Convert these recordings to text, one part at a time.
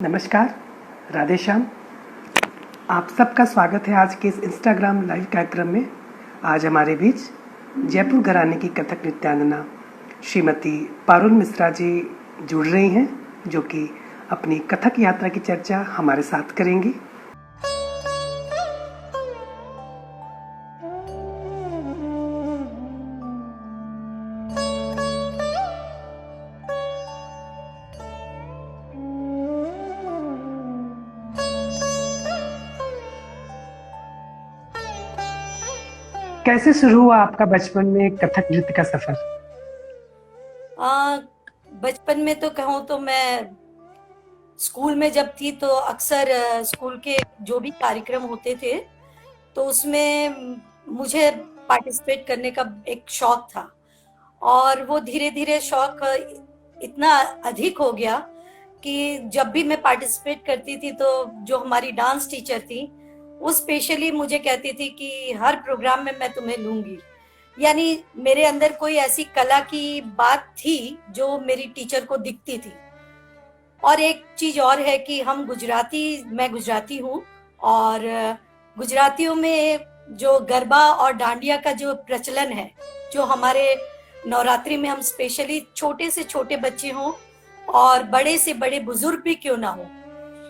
नमस्कार, राधे श्याम। आप सबका स्वागत है आज के इस इंस्टाग्राम लाइव कार्यक्रम में। आज हमारे बीच जयपुर घराने की कथक नृत्यांगना श्रीमती पारुल मिश्रा जी जुड़ रही हैं, जो कि अपनी कथक यात्रा की चर्चा हमारे साथ करेंगी। कैसे शुरू हुआ आपका बचपन में कथक नृत्य का सफर? बचपन में तो कहूँ तो मैं स्कूल में जब थी तो अक्सर स्कूल के जो भी कार्यक्रम होते थे तो उसमें मुझे पार्टिसिपेट करने का एक शौक था, और वो धीरे धीरे शौक इतना अधिक हो गया कि जब भी मैं पार्टिसिपेट करती थी तो जो हमारी डांस टीचर थी वो स्पेशली मुझे कहती थी कि हर प्रोग्राम में मैं तुम्हें लूंगी। यानी मेरे अंदर कोई ऐसी कला की बात थी जो मेरी टीचर को दिखती थी। और एक चीज और है कि मैं गुजराती हूँ, और गुजरातियों में जो गरबा और डांडिया का जो प्रचलन है, जो हमारे नवरात्रि में हम स्पेशली छोटे से छोटे बच्चे हों और बड़े से बड़े बुजुर्ग भी क्यों ना हो,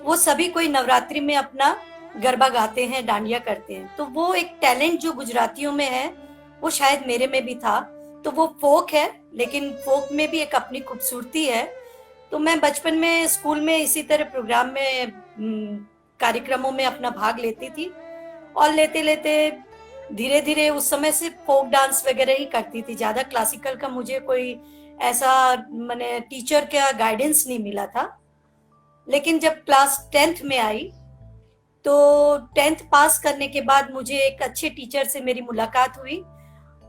वो सभी कोई नवरात्रि में अपना गरबा गाते हैं, डांडिया करते हैं। तो वो एक टैलेंट जो गुजरातियों में है वो शायद मेरे में भी था। तो वो फोक है, लेकिन फोक में भी एक अपनी खूबसूरती है। तो मैं बचपन में स्कूल में इसी तरह प्रोग्राम में कार्यक्रमों में अपना भाग लेती थी, और लेते लेते धीरे धीरे उस समय से फोक डांस वगैरह ही करती थी। ज्यादा क्लासिकल का मुझे कोई ऐसा मैंने टीचर का गाइडेंस नहीं मिला था। लेकिन जब क्लास 10th में आई तो 10th पास करने के बाद मुझे एक अच्छे टीचर से मेरी मुलाकात हुई,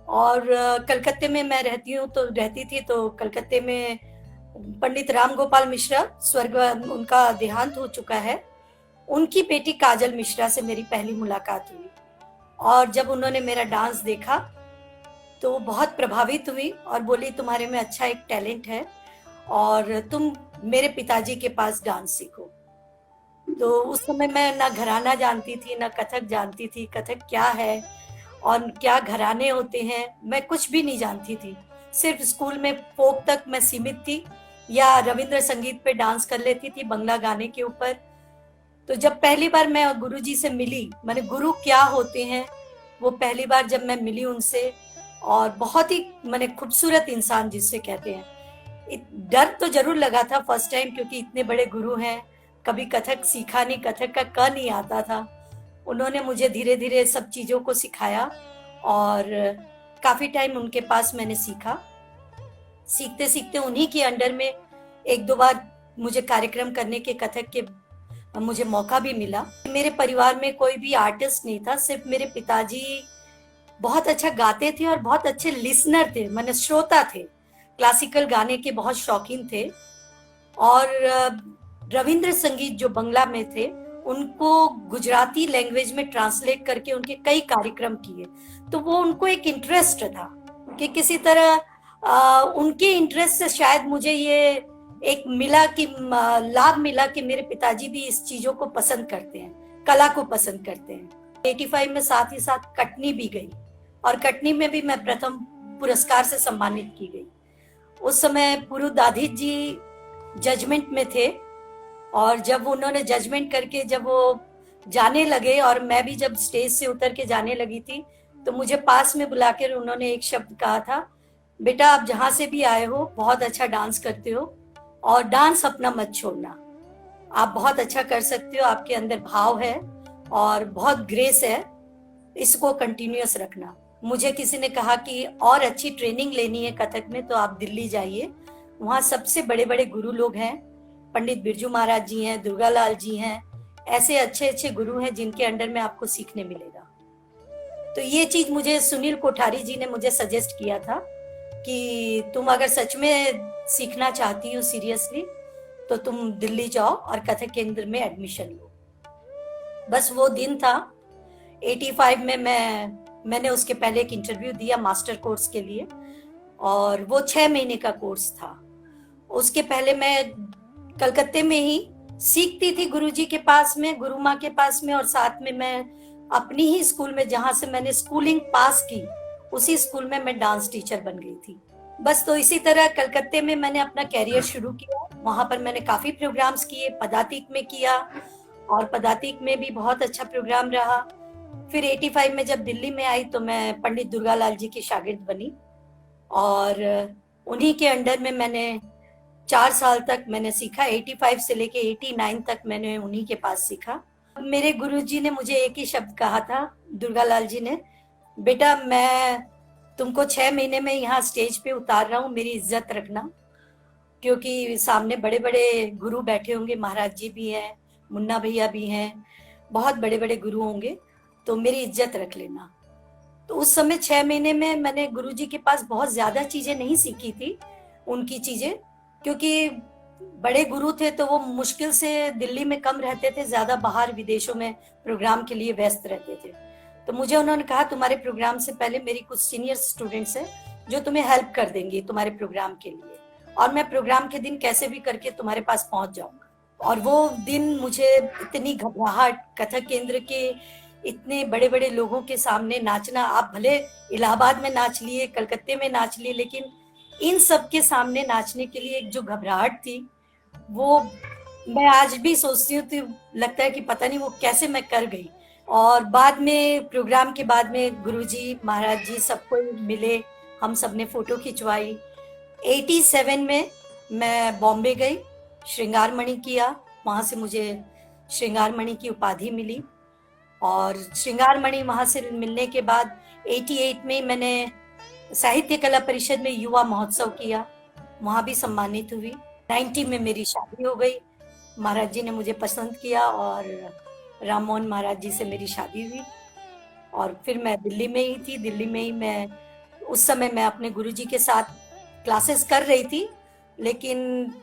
और कलकत्ते में मैं रहती थी तो कलकत्ते में पंडित राम गोपाल मिश्रा, स्वर्ग उनका देहांत हो चुका है, उनकी बेटी काजल मिश्रा से मेरी पहली मुलाकात हुई। और जब उन्होंने मेरा डांस देखा तो बहुत प्रभावित हुई और बोली तुम्हारे में अच्छा एक टैलेंट है और तुम मेरे पिताजी के पास डांस सीखो। तो उस समय मैं ना घराना जानती थी, ना कथक जानती थी, कथक क्या है और क्या घराने होते हैं, मैं कुछ भी नहीं जानती थी। सिर्फ स्कूल में फोक तक मैं सीमित थी, या रविंद्र संगीत पे डांस कर लेती थी बंगला गाने के ऊपर। तो जब पहली बार मैं गुरुजी से मिली, मैंने गुरु क्या होते हैं वो पहली बार जब मैं मिली उनसे, और बहुत ही मैंने खूबसूरत इंसान जिससे कहते हैं, डर तो जरूर लगा था फर्स्ट टाइम, क्योंकि इतने बड़े गुरु हैं, कभी कथक सीखा नहीं, कथक का क नहीं आता था। उन्होंने मुझे धीरे धीरे सब चीजों को सिखाया और काफी टाइम उनके पास मैंने सीखा। सीखते सीखते उन्हीं के अंडर में एक दो बार मुझे कार्यक्रम करने के कथक के मुझे मौका भी मिला। मेरे परिवार में कोई भी आर्टिस्ट नहीं था, सिर्फ मेरे पिताजी बहुत अच्छा गाते थे और बहुत अच्छे लिसनर थे, माने श्रोता थे, क्लासिकल गाने के बहुत शौकीन थे। और रविंद्र संगीत जो बंगला में थे उनको गुजराती लैंग्वेज में ट्रांसलेट करके उनके कई कार्यक्रम किए। तो वो उनको एक इंटरेस्ट था कि किसी तरह उनके इंटरेस्ट से शायद मुझे ये एक मिला कि लाभ मिला कि मेरे पिताजी भी इस चीजों को पसंद करते हैं, कला को पसंद करते हैं। 85 में साथ ही साथ कटनी भी गई, और कटनी में भी मैं प्रथम पुरस्कार से सम्मानित की गई। उस समय पुरु दाधित जी जजमेंट में थे, और जब उन्होंने जजमेंट करके जब वो जाने लगे और मैं भी जब स्टेज से उतर के जाने लगी थी, तो मुझे पास में बुलाकर उन्होंने एक शब्द कहा था, बेटा आप जहां से भी आए हो बहुत अच्छा डांस करते हो, और डांस अपना मत छोड़ना, आप बहुत अच्छा कर सकते हो, आपके अंदर भाव है और बहुत ग्रेस है, इसको कंटिन्यूअस रखना। मुझे किसी ने कहा कि और अच्छी ट्रेनिंग लेनी है कथक में तो आप दिल्ली जाइए, वहाँ सबसे बड़े बड़े गुरु लोग हैं, पंडित बिरजू महाराज जी हैं, दुर्गालाल जी हैं, ऐसे अच्छे अच्छे गुरु हैं जिनके अंडर में आपको सीखने मिलेगा। तो ये चीज मुझे सुनील कोठारी जी ने मुझे सजेस्ट किया था कि तुम अगर सच में सीखना चाहती हो सीरियसली तो तुम दिल्ली जाओ और कथक केंद्र में एडमिशन लो। बस वो दिन था 85 में मैंने उसके पहले एक इंटरव्यू दिया मास्टर कोर्स के लिए, और वो 6 महीने का कोर्स था। उसके पहले मैं कलकत्ते में ही सीखती थी गुरुजी के पास में, गुरु माँ के पास में, और साथ में मैं अपनी ही स्कूल में जहाँ से मैंने स्कूलिंग पास की उसी स्कूल में मैं डांस टीचर बन गई थी। बस तो इसी तरह कलकत्ते में मैंने अपना कैरियर शुरू किया। वहां पर मैंने काफी प्रोग्राम्स किए, पदातिक में किया और पदातिक में भी बहुत अच्छा प्रोग्राम रहा। फिर 85 में जब दिल्ली में आई तो मैं पंडित दुर्गालाल जी की शागिर्द बनी और उन्हीं के अंडर में मैंने 4 साल तक मैंने सीखा। 85 से लेके 89 तक मैंने उन्हीं के पास सीखा। मेरे गुरुजी ने मुझे एक ही शब्द कहा था, दुर्गालाल जी ने, बेटा मैं तुमको 6 महीने में यहाँ स्टेज पे उतार रहा हूँ, मेरी इज्जत रखना, क्योंकि सामने बड़े बड़े गुरु बैठे होंगे, महाराज जी भी हैं, मुन्ना भैया भी हैं, बहुत बड़े बड़े गुरु होंगे, तो मेरी इज्जत रख लेना। तो उस समय 6 महीने में मैंने गुरुजी के पास बहुत ज्यादा चीजें नहीं सीखी थी, उनकी चीजें, क्योंकि बड़े गुरु थे तो वो मुश्किल से दिल्ली में कम रहते थे, ज्यादा बाहर विदेशों में प्रोग्राम के लिए व्यस्त रहते थे। तो मुझे उन्होंने कहा तुम्हारे प्रोग्राम से पहले मेरी कुछ सीनियर स्टूडेंट्स हैं जो तुम्हें हेल्प कर देंगी तुम्हारे प्रोग्राम के लिए, और मैं प्रोग्राम के दिन कैसे भी करके तुम्हारे पास पहुंच जाऊंगा। और वो दिन मुझे इतनी घबराहट, कथक केंद्र के इतने बड़े बड़े लोगों के सामने नाचना, आप भले इलाहाबाद में नाच लिए, कलकत्ते में नाच लिए, लेकिन इन सब के सामने नाचने के लिए एक जो घबराहट थी, वो मैं आज भी सोचती हूँ तो लगता है कि पता नहीं वो कैसे मैं कर गई। और बाद में प्रोग्राम के बाद में गुरुजी, महाराज जी सबको मिले, हम सब ने फोटो खिंचवाई। 87 में मैं बॉम्बे गई, श्रृंगार मणि किया, वहां से मुझे श्रृंगार मणि की उपाधि मिली। और श्रृंगार मणि वहां से मिलने के बाद 88 में मैंने साहित्य कला परिषद में युवा महोत्सव किया, वहां भी सम्मानित हुई। 90 में मेरी शादी हो गई, महाराज जी ने मुझे पसंद किया और राम मोहन महाराज जी से मेरी शादी हुई। और फिर मैं दिल्ली में ही थी, दिल्ली में ही मैं उस समय मैं अपने गुरुजी के साथ क्लासेस कर रही थी, लेकिन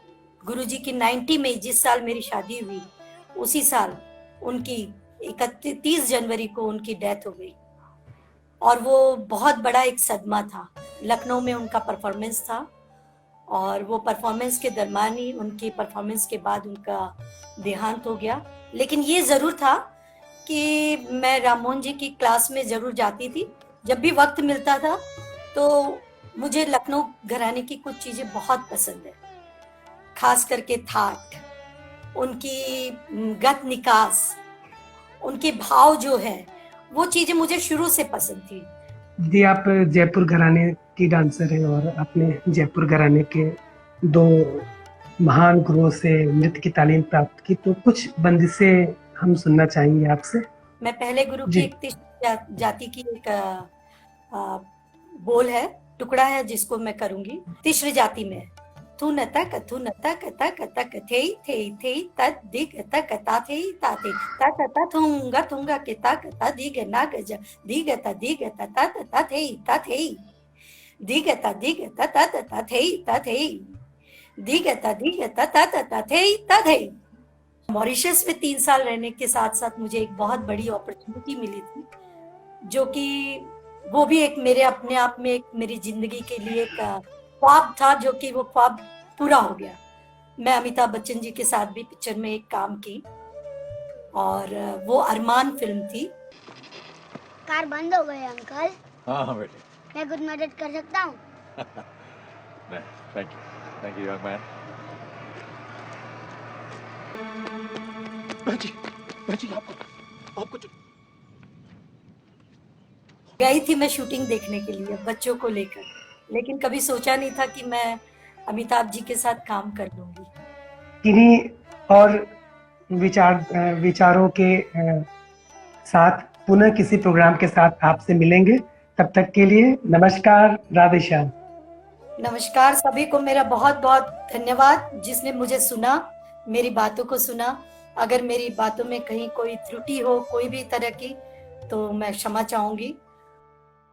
गुरुजी की 90 में जिस साल मेरी शादी हुई उसी साल उनकी 31 जनवरी को उनकी डेथ हो गई। और वो बहुत बड़ा एक सदमा था। लखनऊ में उनका परफॉर्मेंस था और वो परफॉर्मेंस के दरमियान ही, उनकी परफॉर्मेंस के बाद उनका देहांत हो गया। लेकिन ये जरूर था कि मैं राम मोहन जी की क्लास में जरूर जाती थी, जब भी वक्त मिलता था। तो मुझे लखनऊ घराने की कुछ चीजें बहुत पसंद है, खास करके थाट, उनकी गत निकास, उनके भाव जो है, वो चीजें मुझे शुरू से पसंद थी। जी, आप जयपुर घराने की डांसर हैं और आपने जयपुर घराने के 2 महान गुरुओं से नृत्य की तालीम प्राप्त की, तो कुछ बंदिशें हम सुनना चाहेंगे आपसे। मैं पहले गुरु की एक तिश्र जाति की एक बोल है, टुकड़ा है, जिसको मैं करूंगी। तिश्र जाति में थु न तक थे थे तत दिग तक ता थे ता थे ता ता थुंगा थुंगा के ता ता दिग ना गज दिग ता ता थे ता थे दिग ता ता थे ता थे दिग ता थे ता थे। मॉरिशस में 3 साल रहने के साथ साथ मुझे एक बहुत बड़ी अपॉर्चुनिटी मिली थी, जो कि वो भी एक मेरे अपने आप में एक मेरी जिंदगी के लिए एक ख्वाब था, जो कि वो ख्वाब पूरा हो गया। मैं अमिताभ बच्चन जी के साथ भी पिक्चर में एक काम की और वो अरमान फिल्म थी। कार बंद हो गई अंकल। हाँ बेटे। मैं कुछ मदद कर सकता हूँ? Thank you young man। जी आपको गई थी मैं शूटिंग देखने के लिए बच्चों को लेकर, लेकिन कभी सोचा नहीं था कि मैं अमिताभ जी के साथ काम कर लूंगी। किन्हीं और विचारों के साथ पुनः किसी प्रोग्राम के साथ आपसे मिलेंगे। तब तक के लिए नमस्कार, राधे श्याम। नमस्कार सभी को, मेरा बहुत बहुत धन्यवाद जिसने मुझे सुना, मेरी बातों को सुना। अगर मेरी बातों में कहीं कोई त्रुटि हो, कोई भी तरह की, तो मैं क्षमा चाहूंगी।